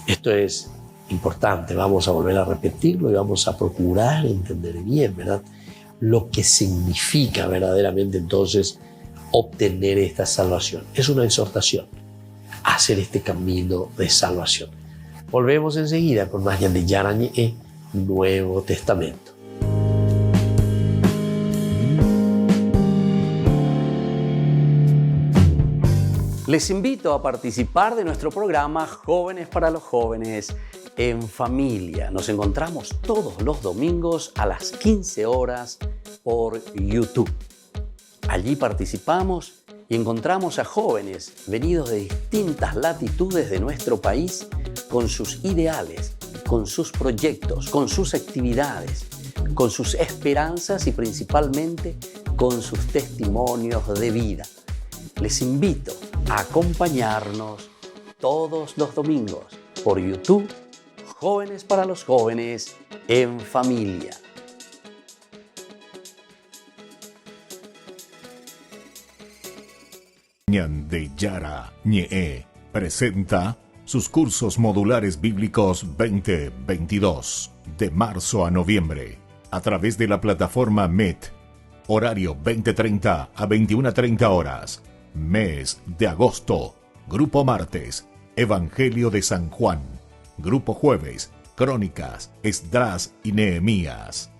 Esto es importante, vamos a volver a repetirlo y vamos a procurar entender bien, ¿verdad?, lo que significa verdaderamente entonces obtener esta salvación. Es una exhortación a hacer este camino de salvación. Volvemos enseguida con más Ñande Yarañe, Nuevo Testamento. Les invito a participar de nuestro programa Jóvenes para los Jóvenes en Familia. Nos encontramos todos los domingos a las 15 horas por YouTube. Allí participamos y encontramos a jóvenes venidos de distintas latitudes de nuestro país con sus ideales, con sus proyectos, con sus actividades, con sus esperanzas y principalmente con sus testimonios de vida. Les invito a acompañarnos todos los domingos por YouTube, Jóvenes para los Jóvenes en Familia. Ñande Yarañe presenta sus cursos modulares bíblicos 2022 de marzo a noviembre a través de la plataforma Meet, horario 20:30 a 21:30 horas. Mes de agosto, Grupo Martes, Evangelio de San Juan. Grupo Jueves, Crónicas, Esdras y Nehemías.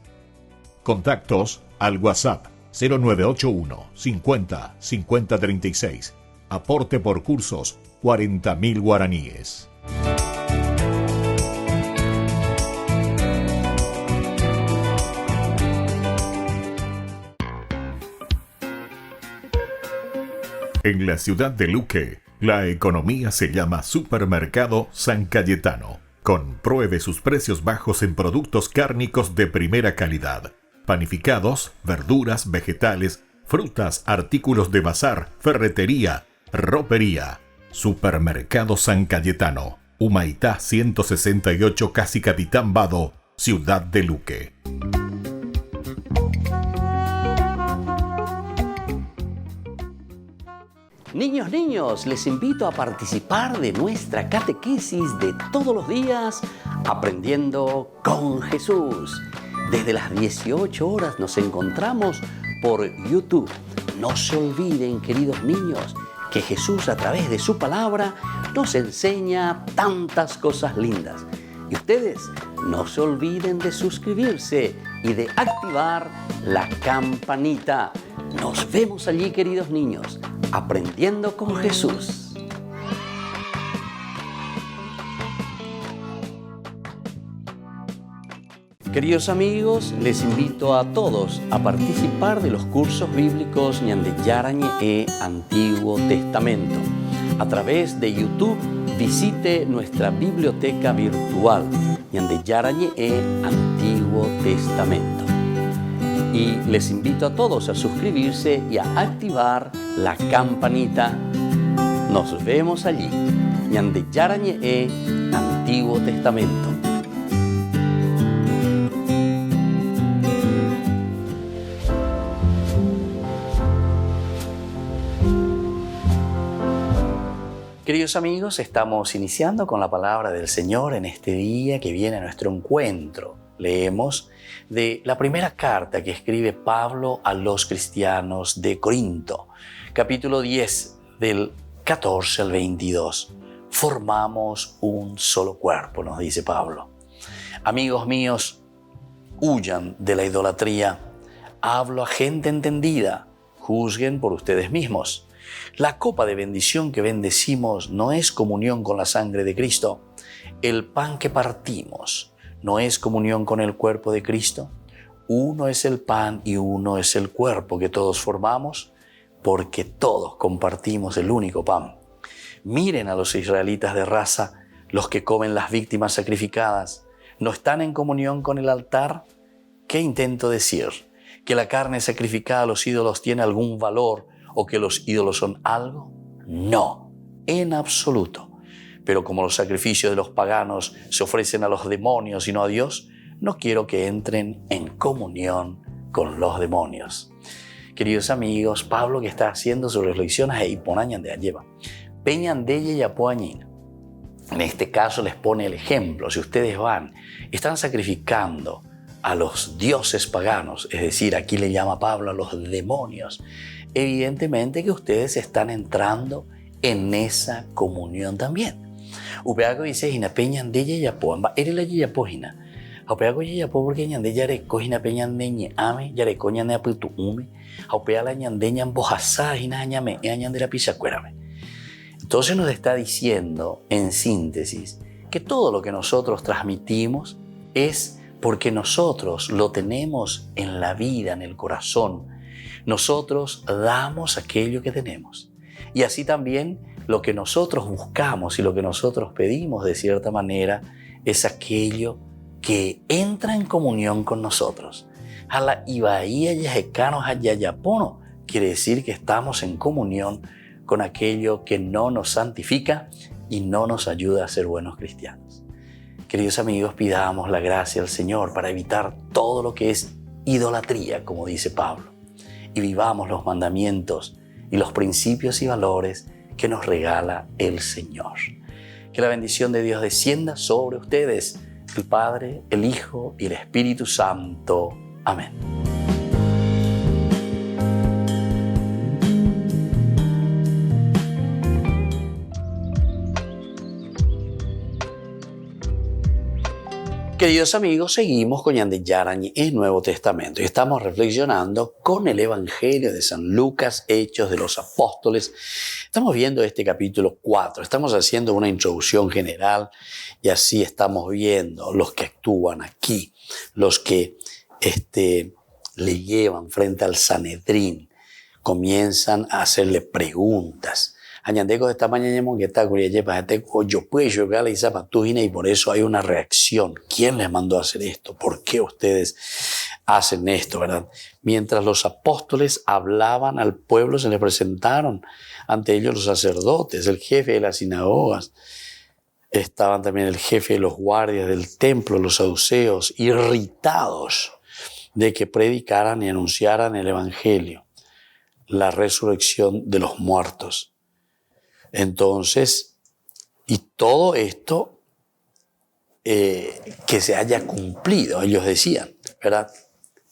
Contactos al WhatsApp 0981 50 50 36. Aporte por cursos 40.000 guaraníes. En la ciudad de Luque, la economía se llama Supermercado San Cayetano. Compruebe sus precios bajos en productos cárnicos de primera calidad. Panificados, verduras, vegetales, frutas, artículos de bazar, ferretería, ropería. Supermercado San Cayetano, Humaitá 168, Casi Capitán Vado, ciudad de Luque. Niños, les invito a participar de nuestra catequesis de todos los días, Aprendiendo con Jesús. Desde las 18 horas nos encontramos por YouTube. No se olviden, queridos niños, que Jesús a través de su palabra nos enseña tantas cosas lindas. Y ustedes no se olviden de suscribirse y de activar la campanita. Nos vemos allí, queridos niños, Aprendiendo con Jesús. Queridos amigos, les invito a todos a participar de los cursos bíblicos Ñande Yarañe Antiguo Testamento. A través de YouTube, visite nuestra biblioteca virtual Ñande Yarañe Antiguo Testamento. Y les invito a todos a suscribirse y a activar la campanita. Nos vemos allí. Ñande Yarañe Antiguo Testamento. Queridos amigos, estamos iniciando con la palabra del Señor en este día que viene a nuestro encuentro. Leemos de la primera carta que escribe Pablo a los cristianos de Corinto, capítulo 10, del 14 al 22. formamos un solo cuerpo, nos dice Pablo. Amigos míos, huyan de la idolatría. Hablo a gente entendida. Juzguen por ustedes mismos. La copa de bendición que bendecimos no es comunión con la sangre de Cristo. El pan que partimos no es comunión con el cuerpo de Cristo. Uno es el pan y uno es el cuerpo que todos formamos, porque todos compartimos el único pan. Miren a los israelitas de raza, los que comen las víctimas sacrificadas. ¿No están en comunión con el altar? ¿Qué intento decir? ¿Que la carne sacrificada a los ídolos tiene algún valor o que los ídolos son algo? No, en absoluto. Pero como los sacrificios de los paganos se ofrecen a los demonios y no a Dios, no quiero que entren en comunión con los demonios. Queridos amigos, Pablo que está haciendo sus reflexiones ahí ponañan de lleva. Peñan de ella y apoañina. En este caso les pone el ejemplo. Si ustedes están sacrificando a los dioses paganos, es decir, aquí le llama Pablo a los demonios, evidentemente que ustedes están entrando en esa comunión también. Upeago dice, hina peñan de ella y apoan, erila y apohina. Upeago y apo porque ñande yare cojina peñan de ñe ame, yare coñan de aputu ume, upea la ñande ñan bojasa, hina ñame, ñan de la pisa cuérame. Entonces nos está diciendo, en síntesis, que todo lo que nosotros transmitimos es porque nosotros lo tenemos en la vida, en el corazón. Nosotros damos aquello que tenemos. Y así también lo que nosotros buscamos y lo que nosotros pedimos de cierta manera es aquello que entra en comunión con nosotros. Hala ibaía yajecanos ayayapono quiere decir que estamos en comunión con aquello que no nos santifica y no nos ayuda a ser buenos cristianos. Queridos amigos, pidamos la gracia al Señor para evitar todo lo que es idolatría, como dice Pablo, y vivamos los mandamientos y los principios y valores que nos regala el Señor. Que la bendición de Dios descienda sobre ustedes, el Padre, el Hijo y el Espíritu Santo. Amén. Queridos amigos, seguimos con Ñande Yarañe en Nuevo Testamento y estamos reflexionando con el Evangelio de San Lucas, Hechos de los Apóstoles. Estamos viendo este capítulo 4, estamos haciendo una introducción general y así estamos viendo los que actúan aquí, los que le llevan frente al Sanedrín, comienzan a hacerle preguntas. Añandeco de esta mañana que está y por eso hay una reacción. ¿Quién les mandó a hacer esto? ¿Por qué ustedes hacen esto, verdad? Mientras los apóstoles hablaban al pueblo, se les presentaron ante ellos los sacerdotes, el jefe de las sinagogas. Estaban también el jefe de los guardias del templo, los saduceos, irritados de que predicaran y anunciaran el evangelio, la resurrección de los muertos. Entonces, y todo esto que se haya cumplido, ellos decían, ¿verdad?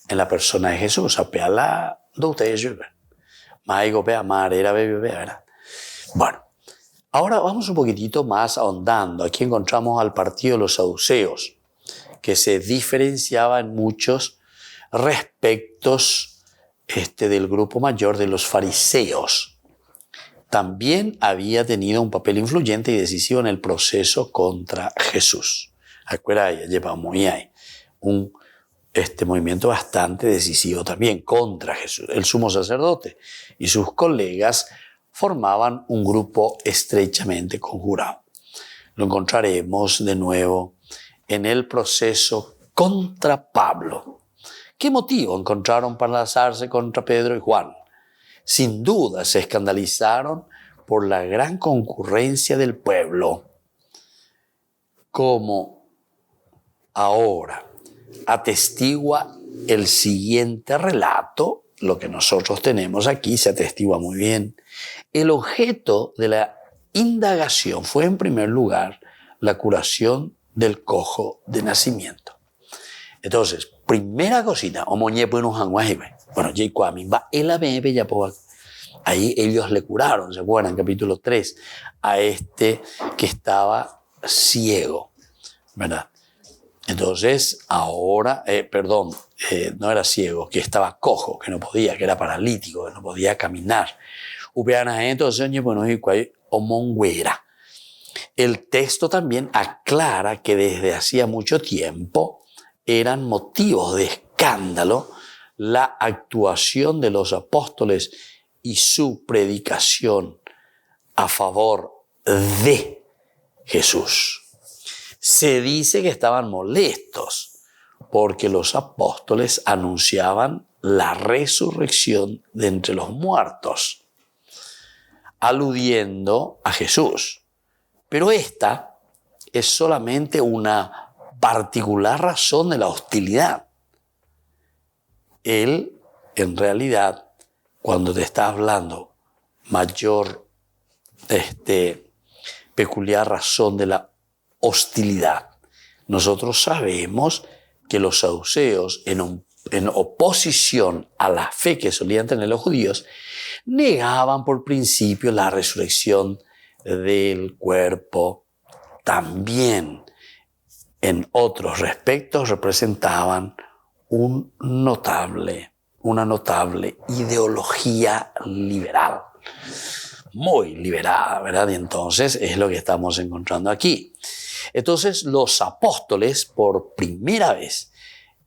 En la persona de Jesús, apeala do ustedes, maigo pe amar era bebé, ¿verdad? Bueno, ahora vamos un poquitito más ahondando. Aquí encontramos al partido de los saduceos, que se diferenciaba en muchos respectos del grupo mayor de los fariseos. También había tenido un papel influyente y decisivo en el proceso contra Jesús. Acuérdate, llevamos ahí un movimiento bastante decisivo también contra Jesús. El sumo sacerdote y sus colegas formaban un grupo estrechamente conjurado. Lo encontraremos de nuevo en el proceso contra Pablo. ¿Qué motivo encontraron para lanzarse contra Pedro y Juan? Sin duda se escandalizaron por la gran concurrencia del pueblo. Como ahora atestigua el siguiente relato, lo que nosotros tenemos aquí se atestigua muy bien. El objeto de la indagación fue en primer lugar la curación del cojo de nacimiento. Entonces, primera cosita, bueno, Ahí ellos le curaron, ¿se acuerdan? Capítulo 3, a este que estaba ciego, ¿verdad? Entonces, ahora, no era ciego, que estaba cojo, que no podía, que era paralítico, que no podía caminar. El texto también aclara que desde hacía mucho tiempo eran motivos de escándalo la actuación de los apóstoles y su predicación a favor de Jesús. Se dice que estaban molestos porque los apóstoles anunciaban la resurrección de entre los muertos, aludiendo a Jesús. Pero esta es solamente una particular razón de la hostilidad. Él, en realidad, cuando te está hablando mayor, peculiar razón de la hostilidad, nosotros sabemos que los saduceos, en oposición a la fe que solían tener los judíos, negaban por principio la resurrección del cuerpo. También en otros respectos representaban una notable ideología liberal, muy liberada, ¿verdad? Y entonces es lo que estamos encontrando aquí. Entonces los apóstoles por primera vez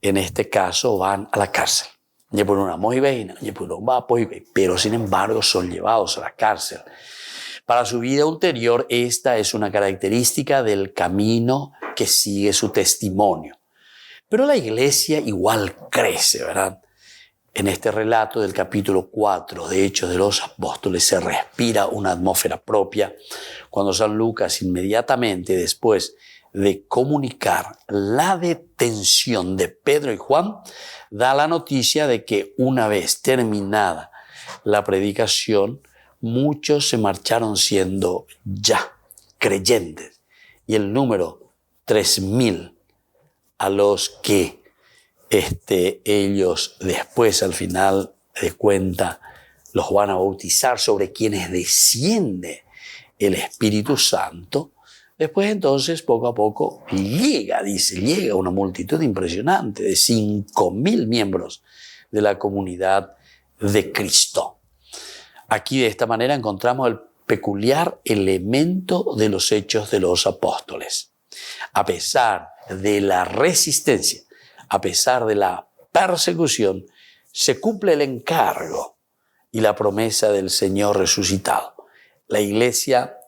en este caso van a la cárcel. Pero sin embargo son llevados a la cárcel. Para su vida ulterior, esta es una característica del camino que sigue su testimonio. Pero la iglesia igual crece, ¿verdad? En este relato del capítulo 4 de Hechos de los Apóstoles se respira una atmósfera propia cuando San Lucas, inmediatamente después de comunicar la detención de Pedro y Juan, da la noticia de que una vez terminada la predicación, muchos se marcharon siendo ya creyentes. Y el número 3,000 a los que ellos después, al final de cuenta, los van a bautizar, sobre quienes desciende el Espíritu Santo. Después entonces, poco a poco, llega una multitud impresionante de 5,000 miembros de la comunidad de Cristo. Aquí de esta manera encontramos el peculiar elemento de los hechos de los apóstoles. A pesar de la resistencia, a pesar de la persecución, se cumple el encargo y la promesa del Señor resucitado. La iglesia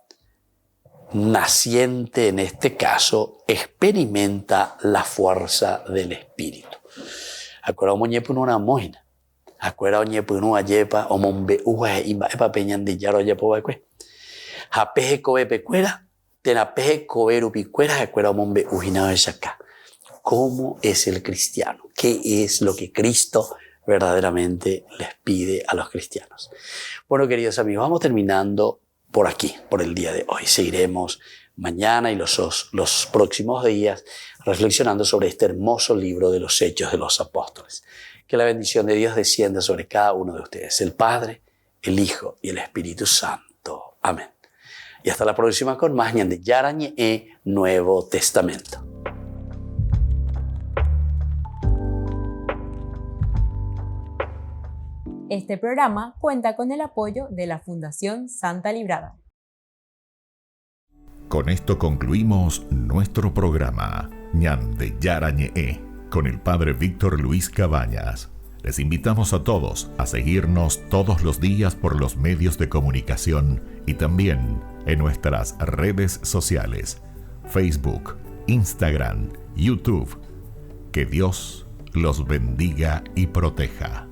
naciente en este caso experimenta la fuerza del Espíritu. ¿Cómo es el cristiano? ¿Qué es lo que Cristo verdaderamente les pide a los cristianos? Bueno, queridos amigos, vamos terminando por aquí, por el día de hoy. Seguiremos mañana y los próximos días reflexionando sobre este hermoso libro de los Hechos de los Apóstoles. Que la bendición de Dios descienda sobre cada uno de ustedes, el Padre, el Hijo y el Espíritu Santo. Amén. Y hasta la próxima con más Ñande Yarañe Nuevo Testamento. Este programa cuenta con el apoyo de la Fundación Santa Librada. Con esto concluimos nuestro programa Ñande Yarañe con el Padre Víctor Luis Cabañas. Les invitamos a todos a seguirnos todos los días por los medios de comunicación y también en nuestras redes sociales, Facebook, Instagram, YouTube. Que Dios los bendiga y proteja.